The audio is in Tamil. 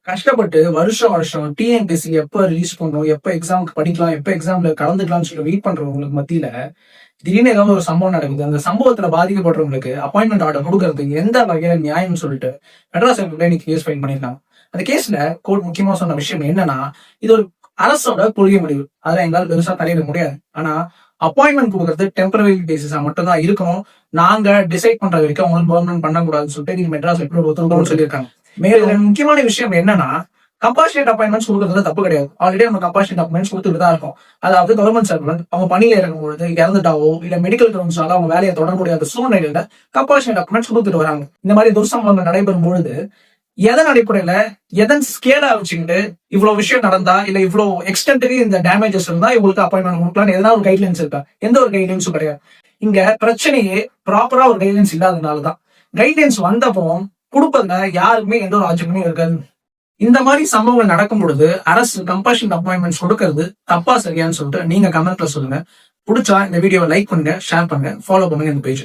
கஷ்டப்பட்டு வருஷம் வருஷம் டிஎன்பிஎஸ்சி எப்ப ரிலீஸ் பண்ணும், எப்ப எக்ஸாமுக்கு படிக்கலாம், எப்ப எக்ஸாம்ல கலந்துக்கலாம்னு சொல்லி வெயிட் பண்றவங்களுக்கு மத்தியில திடீர்னு ஏதாவது ஒரு சம்பவம் நடக்குது. அந்த சம்பவத்துல பாதிக்கப்படுறவங்களுக்கு அப்பாயின்மெண்ட் ஆர்டர் கொடுக்கறதுக்கு எந்த வகையில நியாயம்னு சொல்லிட்டு மெட்ராஸ் ஹைகோர்ட்ல இன்னைக்கு கேஸ் ஃபைல் பண்ணிருக்காங்க. அந்த கேஸ்ல கோர்ட் முக்கியமா சொன்ன விஷயம் என்னன்னா, இது ஒரு அரசோட கொள்கை முடிவு. அதுல எங்களால் பெருசா தலையிட முடியாது. ஆனா அப்பாயின்மெண்ட் கொடுக்கறது டெம்பரரி பேசிஸா மட்டும் தான் இருக்கணும். நாங்க டிசைட் பண்ற வரைக்கும் அவங்களுக்கு பெர்மனன்ட் பண்ணக்கூடாதுன்னு சொல்லிட்டு நீங்க மெட்ராஸ் ஹைகோர்ட் ஒத்துழைப்பு சொல்லியிருக்காங்க. மேலும் முக்கியமான விஷயம் என்னன்னா, கம்பாஷனேட் அப்பாயின்மெண்ட்ஸ் கொடுக்கறதுல தப்பு கிடையாது. ஆல்ரெடி நம்ம கம்பாஷனேட் அப்பாயின்மெண்ட்ஸ் கொடுத்துட்டு தான் இருக்கும். அதாவது கவர்மெண்ட் சர்வெண்ட் அவங்க பணியில இறங்கும்பொழுது இறந்துட்டாவோ இல்ல மெடிக்கல் கிரவுண்ட்ஸால அவங்க வேலையை தொடர முடியாத சூழ்நிலையில கம்பாஷனேட் அப்பாயின்மெண்ட்ஸ் கொடுத்துட்டு வராங்க. இந்த மாதிரி துர்சம்பவங்கள் நடைபெறும் பொழுது எதன் அடிப்படையில எதன் ஸ்கேலா வச்சுக்கிட்டு இவ்வளவு விஷயம் நடந்தா இல்ல இவ்வளவு எக்ஸ்டென்ட்டுக்கு இந்த டேமேஜஸ் இருந்தா இவங்களுக்கு அப்பாயின்மெண்ட் கொடுக்கலாம் எதனா ஒரு கைட்லைன்ஸ் இருக்கா? எந்த ஒரு கைட்லைன்ஸும் கிடையாது. இங்க பிரச்சனையே ப்ராப்பரா ஒரு கைட்லைன்ஸ் இல்லாதனாலதான். கைட்லைன்ஸ் வந்தப்போ கொடுப்பதுல யாருக்குமே எந்த ஒரு ஆட்சேபமே இருக்காது. இந்த மாதிரி சம்பவங்கள் நடக்கும் பொழுது அரசு கம்பல்ஷன் அப்பாயின்மெண்ட்ஸ் கொடுக்கறது தப்பா சரியான்னு சொல்லிட்டு நீங்க கமெண்ட்ல சொல்லுங்க. பிடிச்சா இந்த வீடியோவை லைக் பண்ணுங்க, ஷேர் பண்ணுங்க, ஃபாலோ பண்ணுங்க இந்த பேஜ்.